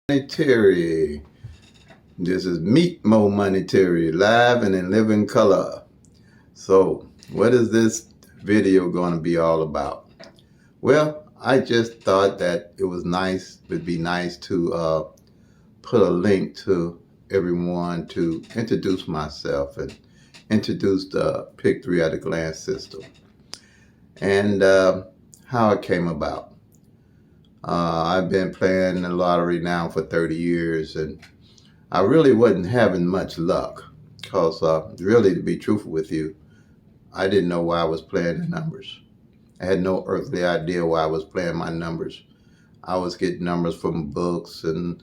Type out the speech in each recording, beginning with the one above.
Terry. This is Meet Mo Money Terry, live and in living color. So, what is this video going to be all about? Well, I just thought that it'd be nice to put a link to everyone to introduce myself and introduce the Pick 3 at a Glance system and how it came about. I've been playing the lottery now for 30 years, and I really wasn't having much luck because, really, to be truthful with you, I didn't know why I was playing the numbers. I had no earthly idea why I was playing my numbers. I was getting numbers from books and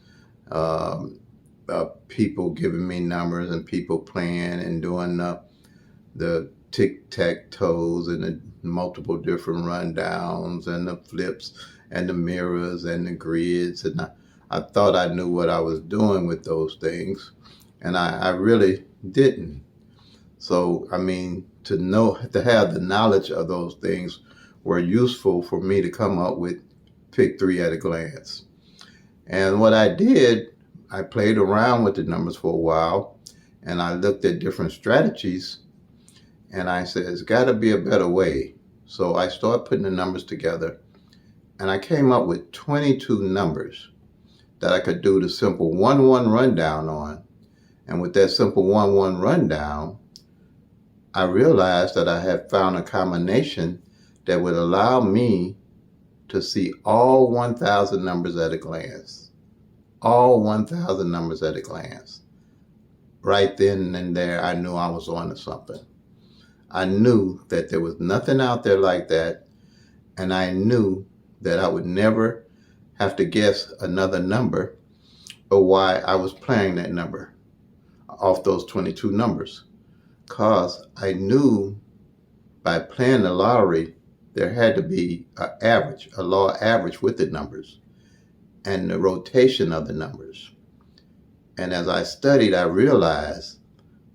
people giving me numbers and people playing and doing the tic-tac-toes and the multiple different rundowns and the flips and the mirrors and the grids. And I thought I knew what I was doing with those things, and I really didn't. So, I mean, to have the knowledge of those things were useful for me to come up with Pick 3 at a Glance. And what I did, I played around with the numbers for a while, and I looked at different strategies, and I said, there's got to be a better way. So I started putting the numbers together, and I came up with 22 numbers that I could do the simple 1-1 rundown on. And with that simple 1-1 rundown, I realized that I had found a combination that would allow me to see all 1,000 numbers at a glance. All 1,000 numbers at a glance. Right then and there, I knew I was on to something. I knew that there was nothing out there like that, and I knew that I would never have to guess another number or why I was playing that number off those 22 numbers. Because I knew by playing the lottery, there had to be a law average with the numbers and the rotation of the numbers. And as I studied, I realized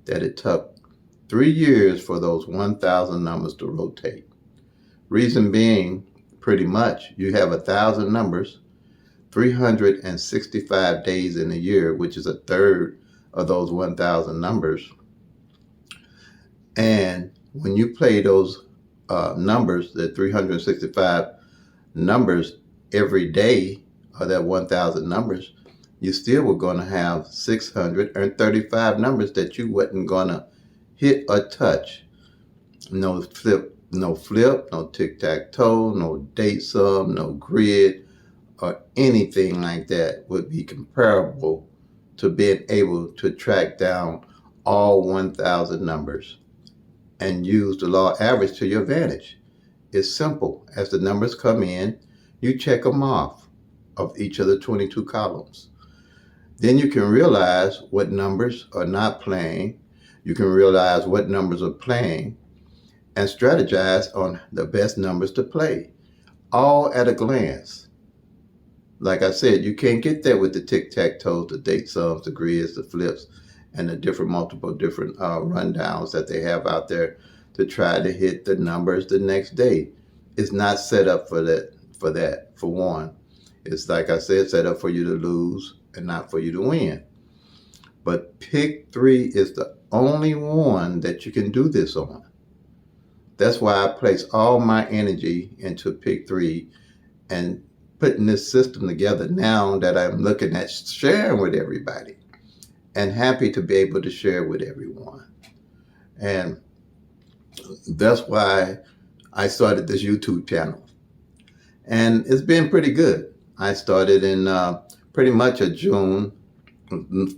that it took 3 years for those 1,000 numbers to rotate. Reason being, pretty much, you have 1,000 numbers, 365 days in a year, which is a third of those 1,000 numbers. And when you play those numbers, the 365 numbers every day of that 1,000 numbers, you still were going to have 635 numbers that you wasn't going to hit or touch. No flip, no tic-tac-toe, no date sum, no grid, or anything like that would be comparable to being able to track down all 1,000 numbers and use the law average to your advantage. It's simple. As the numbers come in, you check them off of each of the 22 columns. Then you can realize what numbers are not playing. You can realize what numbers are playing and strategize on the best numbers to play, all at a glance. Like I said, you can't get that with the tic-tac-toes, the date sums, the grids, the flips, and the multiple different rundowns that they have out there to try to hit the numbers the next day. It's not set up for that, for one. It's, like I said, set up for you to lose and not for you to win. But Pick 3 is the only one that you can do this on. That's why I place all my energy into Pick 3 and putting this system together now that I'm looking at sharing with everybody, and happy to be able to share with everyone. And that's why I started this YouTube channel. And it's been pretty good. I started in pretty much a June,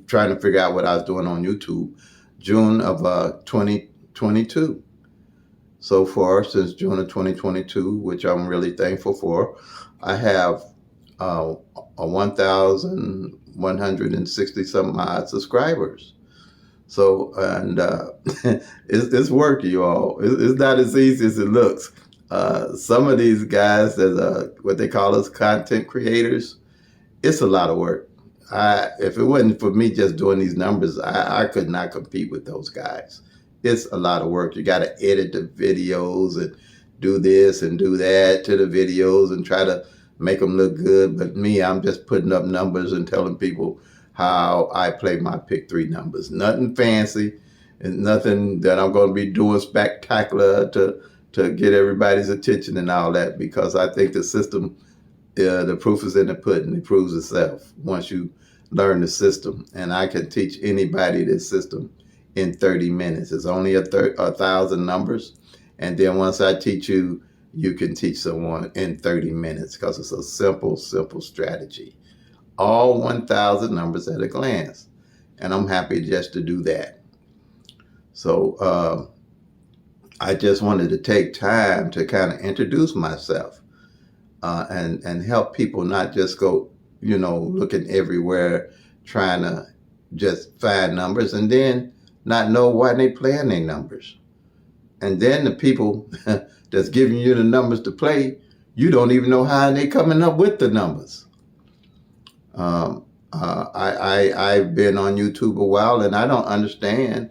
trying to figure out what I was doing on YouTube, June of 2022. So far, since June of 2022, which I'm really thankful for, I have 1,160 some odd subscribers. So, and it's work, you all. It's not as easy as it looks. Some of these guys, as what they call us content creators, it's a lot of work. If it wasn't for me just doing these numbers, I could not compete with those guys. It's a lot of work. You got to edit the videos and do this and do that to the videos and try to make them look good. But me, I'm just putting up numbers and telling people how I play my pick three numbers. Nothing fancy, and nothing that I'm going to be doing spectacular to get everybody's attention and all that. Because I think the system, the proof is in the pudding. It proves itself once you learn the system. And I can teach anybody this system in 30 minutes. It's only 1,000 numbers. And then once I teach you, you can teach someone in 30 minutes because it's a simple, simple strategy. All 1,000 numbers at a glance. And I'm happy just to do that. So I just wanted to take time to kind of introduce myself and help people not just go, looking everywhere, trying to just find numbers and then not know why they playing their numbers. And then the people that's giving you the numbers to play, you don't even know how they coming up with the numbers. I've been on YouTube a while and I don't understand.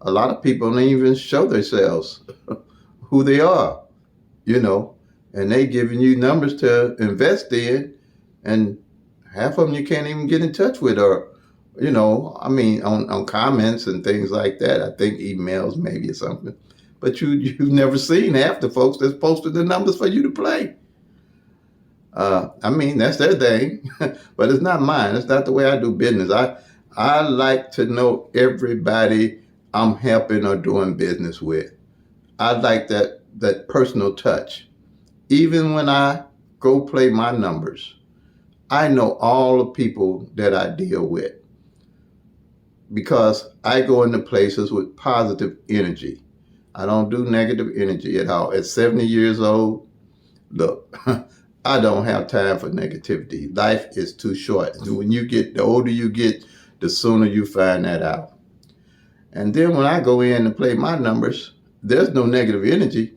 A lot of people don't even show themselves who they are, and they giving you numbers to invest in, and half of them you can't even get in touch with, or on comments and things like that. I think emails maybe or something. But you've never seen half the folks that's posted the numbers for you to play. That's their thing, but it's not mine. It's not the way I do business. I like to know everybody I'm helping or doing business with. I like that personal touch. Even when I go play my numbers, I know all the people that I deal with because I go into places with positive energy. I don't do negative energy at all. At 70 years old, look, I don't have time for negativity. Life is too short. The older you get, the sooner you find that out. And then when I go in and play my numbers, there's no negative energy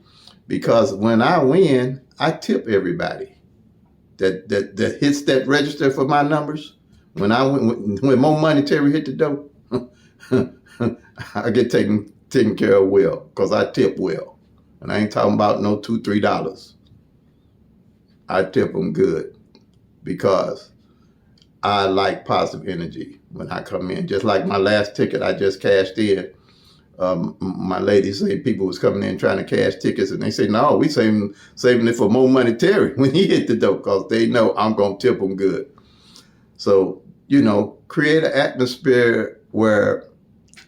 because when I win, I tip everybody that hits that register for my numbers. When Mo Monetary hit the door, I get taken care of well because I tip well. And I ain't talking about no $2, $3. I tip them good because I like positive energy when I come in. Just like my last ticket I just cashed in. My lady said people was coming in trying to cash tickets, and they say, no, we saving it for Mo Monetary when he hit the door because they know I'm going to tip them good. So, create an atmosphere where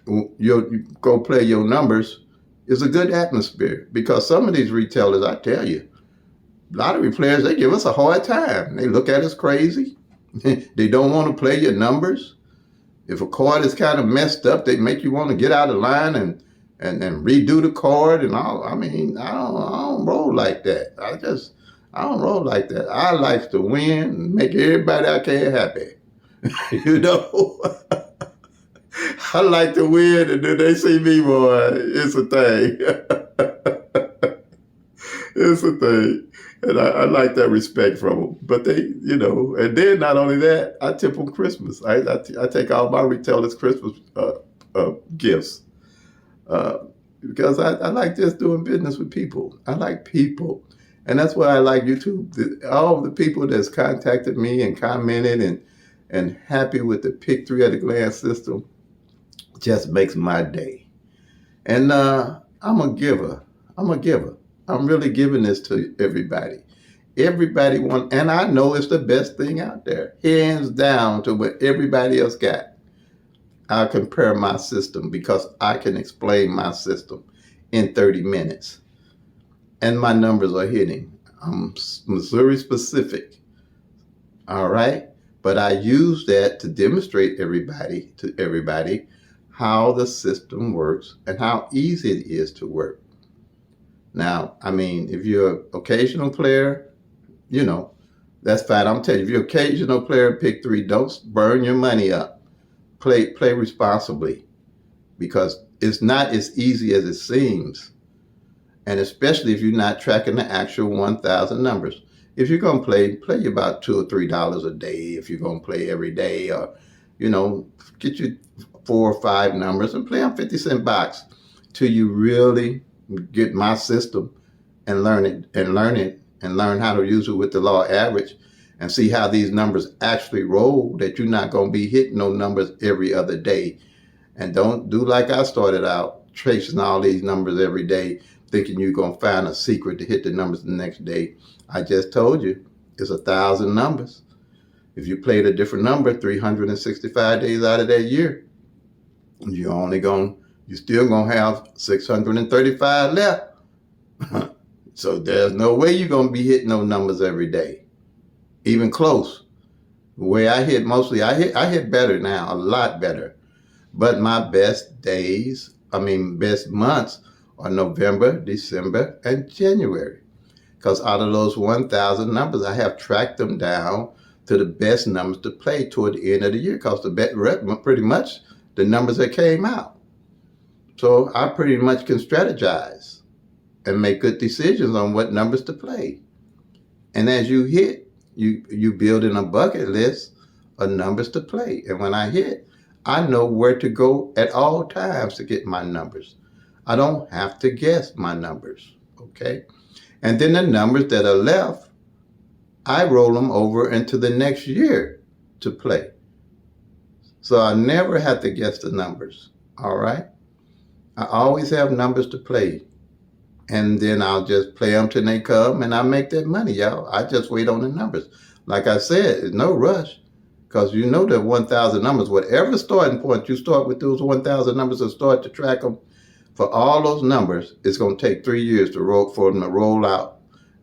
you go play your numbers is a good atmosphere because some of these retailers, I tell you, lottery players, they give us a hard time. They look at us crazy. They don't want to play your numbers. If a card is kind of messed up, they make you want to get out of line and redo the card and all. I don't roll like that. I don't roll like that. I like to win and make everybody I can happy. I like to win, and then they see me, boy, it's a thing. It's a thing. And I like that respect from them. But they, and then not only that, I tip them Christmas. I take all my retailers Christmas gifts because I like just doing business with people. I like people. And that's why I like YouTube. All the people that's contacted me and commented and happy with the Pick 3 at a glance system just makes my day. And I'm a giver. I'm really giving this to everybody. Everybody and I know it's the best thing out there, hands down to what everybody else got. I compare my system because I can explain my system in 30 minutes. And my numbers are hitting. I'm Missouri specific. All right. But I use that to demonstrate to everybody how the system works and how easy it is to work. Now, if you're an occasional player, that's fine. I'm telling you, if you're an occasional player, pick 3, don't burn your money up. Play responsibly because it's not as easy as it seems. And especially if you're not tracking the actual 1,000 numbers. If you're going to play about $2 or $3 a day. If you're going to play every day, or, get you 4 or 5 numbers and play on 50-cent box till you really get my system and learn how to use it with the law average. and see how these numbers actually roll, that you're not going to be hitting those numbers every other day. And don't do like I started out, tracing all these numbers every day, thinking you're going to find a secret to hit the numbers the next day. I just told you, it's 1,000 numbers. If you played a different number 365 days out of that year, you're still going to have 635 left. So there's no way you're going to be hitting those numbers every day, even close. The way I hit mostly, I hit better now, a lot better. But my best months are November, December, and January. Because out of those 1,000 numbers, I have tracked them down to the best numbers to play toward the end of the year, because pretty much the numbers that came out. So I pretty much can strategize and make good decisions on what numbers to play. And as you hit, you build in a bucket list of numbers to play. And when I hit, I know where to go at all times to get my numbers. I don't have to guess my numbers, okay? And then the numbers that are left, I roll them over into the next year to play. So I never have to guess the numbers, all right? I always have numbers to play. And then I'll just play them till they come, and I make that money, y'all. I just wait on the numbers. Like I said, there's no rush, because you know the 1,000 numbers, whatever starting point you start with those 1,000 numbers and start to track them, for all those numbers, it's going to take 3 years for them to roll out,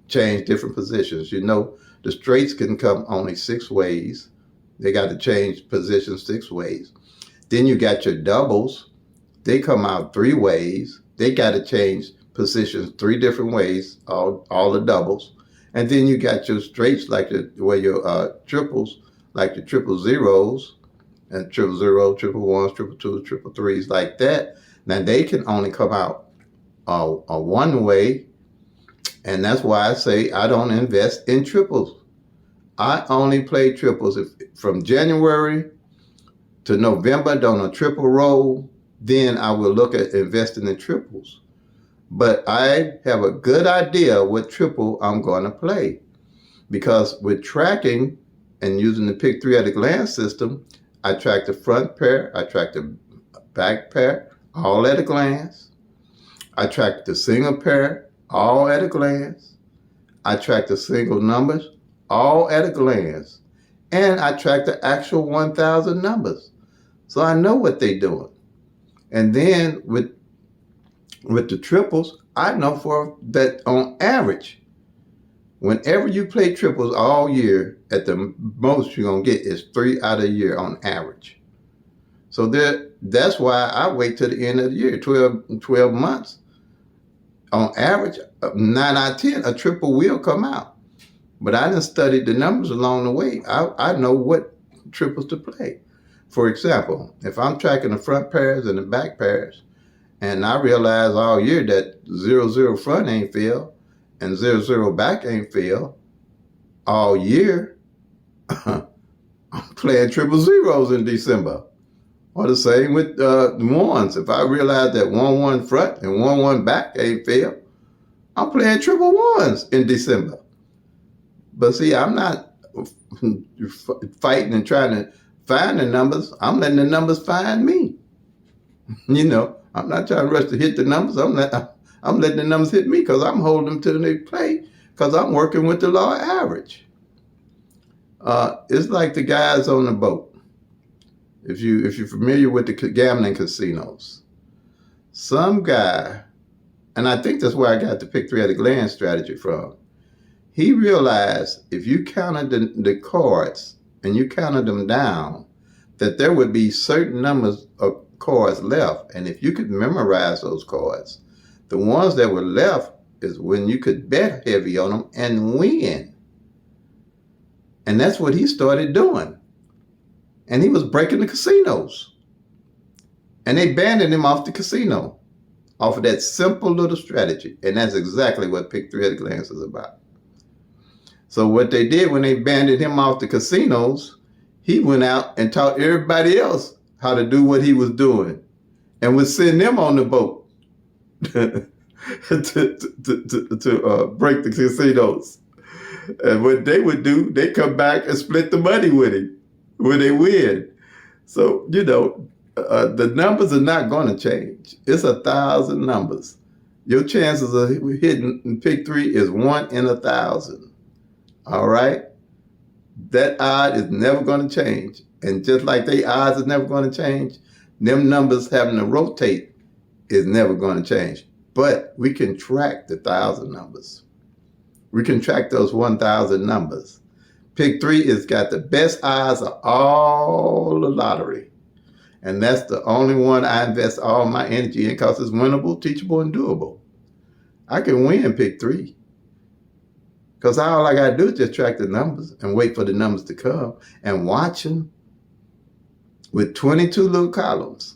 change different positions. You know, the straights can come only 6 ways. They got to change positions 6 ways. Then you got your doubles. They come out 3 ways. They got to change positions 3 different ways, all the doubles. And then you got your straights, like your triples, like your triple zeros, and triple zero, triple ones, triple twos, triple threes, like that. Now they can only come out a 1 way, and that's why I say I don't invest in triples. I only play triples from January to November on a triple roll. Then I will look at investing in triples. But I have a good idea what triple I'm going to play, because with tracking and using the pick 3 at a glance system, I track the front pair, I track the back pair, all at a glance. I track the single pair, all at a glance. I track the single numbers, all at a glance. And I track the actual 1,000 numbers. So I know what they're doing. And then with the triples, I know for that on average, whenever you play triples all year, at the most you're going to get is 3 out of a year on average. So that's why I wait till the end of the year, 12 months. On average, 9 out of 10, a triple will come out. But I done studied the numbers along the way. I know what triples to play. For example, if I'm tracking the front pairs and the back pairs, and I realize all year that 0-0 front ain't filled and 0-0 back ain't filled all year, I'm playing triple zeros in December. Or the same with the ones. If I realize that 1-1 front and 1-1 back ain't filled, I'm playing triple ones in December. But see, I'm not fighting and trying to find the numbers. I'm letting the numbers find me. You know, I'm not trying to rush to hit the numbers. I'm letting the numbers hit me, because I'm holding them till they play, because I'm working with the law of average. It's like the guys on the boat. If you're familiar with the gambling casinos, some guy, and I think that's where I got the pick 3 at a glance strategy from, he realized if you counted the cards and you counted them down, that there would be certain numbers of cards left. And if you could memorize those cards, the ones that were left is when you could bet heavy on them and win. And that's what he started doing. And he was breaking the casinos. And they banned him off the casino, off of that simple little strategy. And that's exactly what pick 3 at a glance is about. So what they did when they banned him off the casinos, he went out and taught everybody else how to do what he was doing, and would send them on the boat to break the casinos. And what they would do, they come back and split the money with him when they win. So, the numbers are not going to change. It's 1,000 numbers. Your chances of hitting pick 3 is 1 in 1,000. All right? That odd is never going to change. And just like they odds is never going to change, them numbers having to rotate is never going to change. But we can track the 1,000 numbers. We can track those 1,000 numbers. Pick 3 has got the best odds of all the lottery. And that's the only one I invest all my energy in because it's winnable, teachable, and doable. I can win pick 3. Because all I got to do is just track the numbers and wait for the numbers to come and watch them with 22 little columns.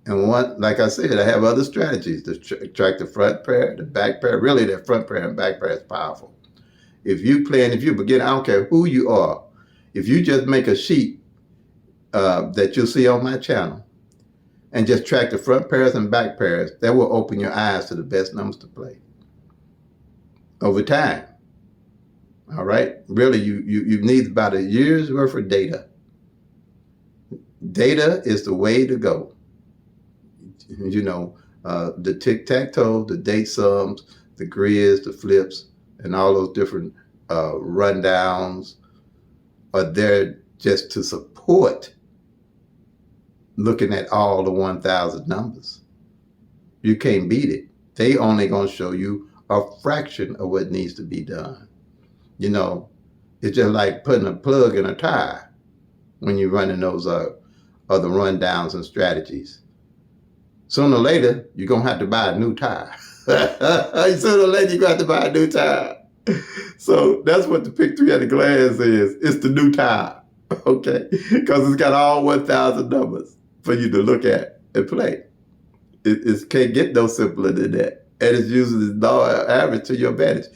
And one, like I said, I have other strategies to track the front pair, the back pair. Really, that front pair and back pair is powerful. If you're a beginner, I don't care who you are. If you just make a sheet that you'll see on my channel and just track the front pairs and back pairs, that will open your eyes to the best numbers to play over time. All right? Really, you need about a year's worth of data. Data is the way to go. The tic-tac-toe, the date sums, the grids, the flips, and all those different rundowns are there just to support looking at all the 1,000 numbers. You can't beat it. They only going to show you a fraction of what needs to be done. It's just like putting a plug in a tire when you're running those other rundowns and strategies. Sooner or later, you're going to have to buy a new tire. Sooner or later, you're going to have to buy a new tire. So that's what the pick 3 at a glance is. It's the new tire, okay? Because it's got all 1,000 numbers for you to look at and play. It can't get no simpler than that. And it's using the average to your advantage.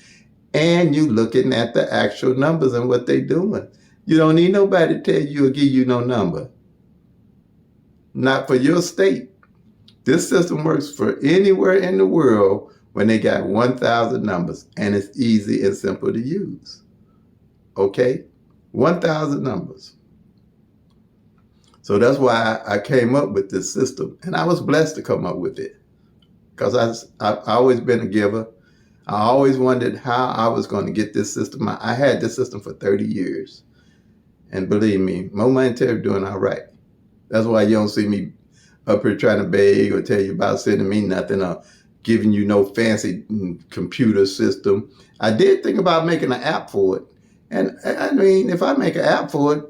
And you looking at the actual numbers and what they're doing. You don't need nobody to tell you or give you no number. Not for your state. This system works for anywhere in the world when they got 1,000 numbers. And it's easy and simple to use. Okay? 1,000 numbers. So that's why I came up with this system. And I was blessed to come up with it. Because I've always been a giver. I always wondered how I was going to get this system. I had this system for 30 years. And believe me, Mo Money Terry doing all right. That's why you don't see me up here trying to beg or tell you about sending me nothing or giving you no fancy computer system. I did think about making an app for it. And I mean, if I make an app for it,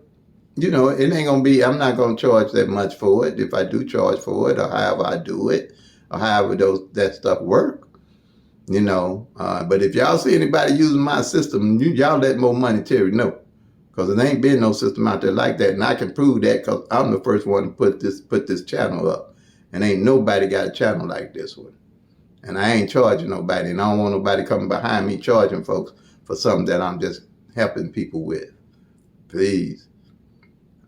it ain't going to be, I'm not going to charge that much for it if I do charge for it or however I do it or however that stuff work. But if y'all see anybody using my system, y'all let Mo Money Terry know. Because there ain't been no system out there like that. And I can prove that because I'm the first one to put this channel up. And ain't nobody got a channel like this one. And I ain't charging nobody. And I don't want nobody coming behind me charging folks for something that I'm just helping people with. Please.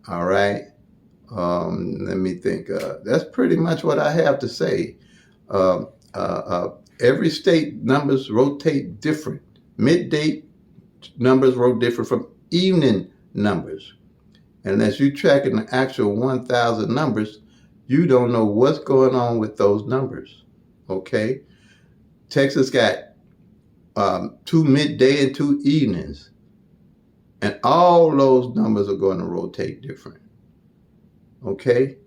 All right. Let me think. That's pretty much what I have to say. Every state numbers rotate different. Midday numbers rotate different from evening numbers. And as you tracking the actual 1,000 numbers, you don't know what's going on with those numbers. Okay? Texas got 2 midday and 2 evenings. And all those numbers are going to rotate different. Okay?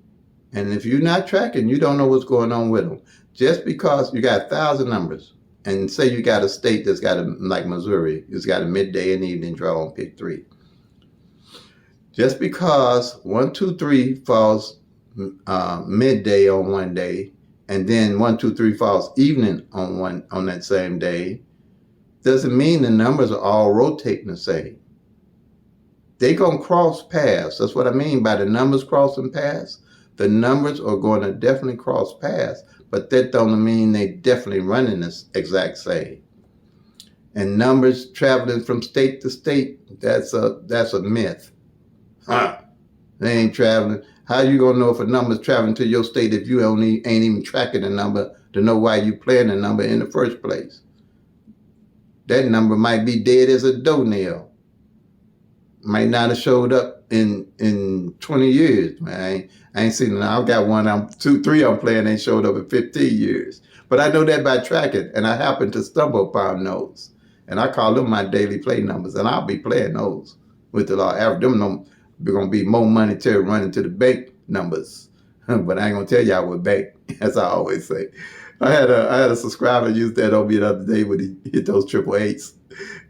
And if you're not tracking, you don't know what's going on with them. Just because you got 1,000 numbers, and say you got a state that's got like Missouri, it's got a midday and evening draw on pick 3. Just because 1, 2, 3 falls midday on one day, and then 1, 2, 3 falls evening on that same day, doesn't mean the numbers are all rotating the same. They're going to cross paths. That's what I mean by the numbers crossing paths. The numbers are going to definitely cross paths, but that don't mean they definitely running the exact same. And numbers traveling from state to state, that's a myth. They ain't traveling. How you gonna know if a number's traveling to your state if you ain't even tracking the number to know why you playing the number in the first place? that number might be dead as a doornail. Might not have showed up in 20 years. Man, I ain't seen it. I've got one, I'm 3 I'm playing, ain't showed up in 15 years. But I know that by tracking, and I happen to stumble upon those. And I call them my daily play numbers, and I'll be playing those with the law. Them going to be more monetary running to the bank numbers. But I ain't going to tell y'all what bank, as I always say. I had a subscriber use that on me the other day when he hit those 888s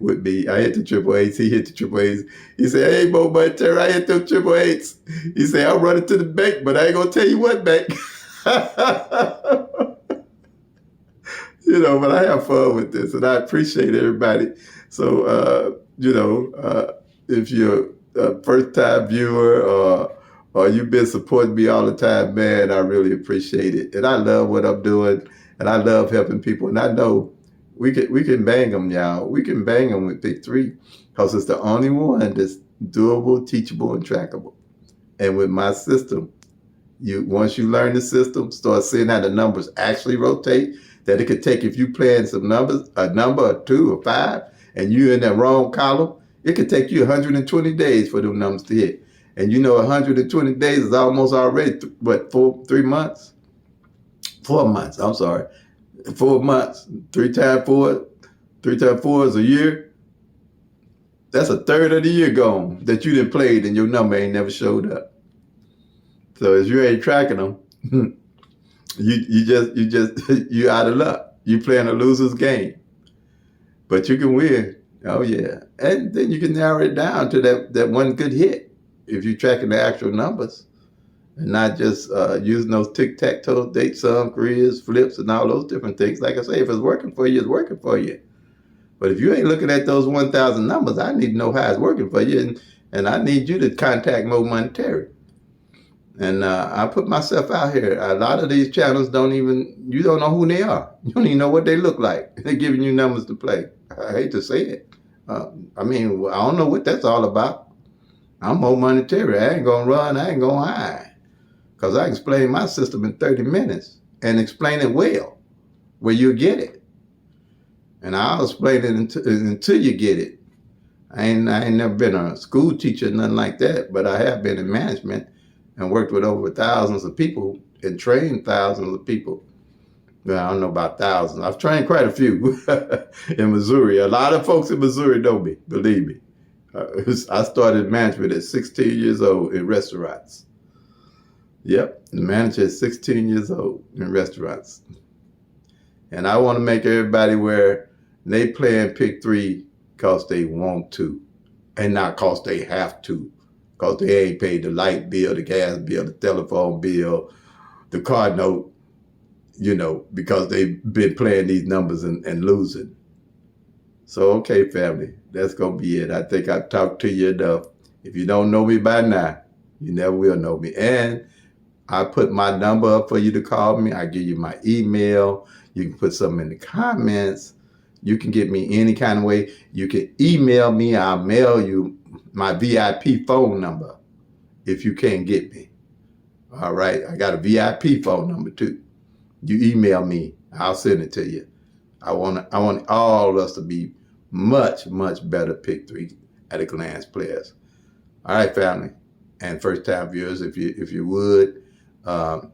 with me. I hit the 888s, he hit the 888s. He said, hey, Mo Monetary, I hit them 888s. He said, I'm running to the bank, but I ain't going to tell you what bank. You know, but I have fun with this, and I appreciate everybody. So, you know, if you're a first-time viewer or you've been supporting me all the time, man, I really appreciate it. And I love what I'm doing, and I love helping people. And I know we can bang them, y'all. We can bang them with Pick 3 because it's the only one that's doable, teachable, and trackable. And with my system, once you learn the system, start seeing how the numbers actually rotate, that it could take, if you playing some numbers, a number or 2 or 5, and you're in that wrong column, it could take you 120 days for them numbers to hit. And you know 120 days is almost already, 3 months? 4 months, I'm sorry. 4 months. 3 times 4 is a year. That's a third of the year gone that you done played and your number ain't never showed up. So as you ain't tracking them, you out of luck. You playing a loser's game. But you can win. Oh yeah. And then you can narrow it down to that one good hit if you're tracking the actual numbers and not just using those tic-tac-toe, date sum, careers, flips, and all those different things. Like I say, if it's working for you, it's working for you. But if you ain't looking at those 1,000 numbers, I need to know how it's working for you, and I need you to contact Mo Monetary. And I put myself out here. A lot of these channels you don't know who they are. You don't even know what they look like. They're giving you numbers to play. I hate to say it. I mean, I don't know what that's all about. I'm Mo Monetary. I ain't going to run. I ain't going to hide. Because I can explain my system in 30 minutes and explain it well where you get it. And I'll explain it until you get it. I ain't never been a school teacher, nothing like that, but I have been in management and worked with over thousands of people and trained thousands of people. Well, I don't know about thousands. I've trained quite a few in Missouri. A lot of folks in Missouri know me, believe me. I started management at 16 years old in restaurants. Yep, the manager is 16 years old in restaurants. And I want to make everybody where they playing Pick 3 because they want to and not because they have to. Because they ain't paid the light bill, the gas bill, the telephone bill, the car note, you know, because they've been playing these numbers and losing. So, okay, family, that's going to be it. I think I've talked to you enough. If you don't know me by now, you never will know me. And I put my number up for you to call me. I give you my email. You can put something in the comments. You can get me any kind of way. You can email me. I'll mail you my VIP phone number if you can't get me. All right. I got a VIP phone number too. You email me. I'll send it to you. I want all of us to be much, much better Pick 3 at a glance players. All right, family. And first time viewers, if you would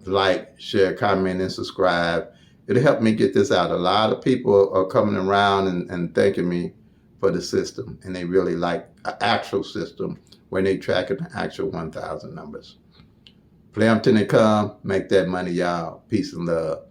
like, share, comment, and subscribe. It'll help me get this out. A lot of people are coming around and thanking me for the system, and they really like an actual system where they tracking the actual 1,000 numbers. Play them till they come. Make that money, y'all. Peace and love.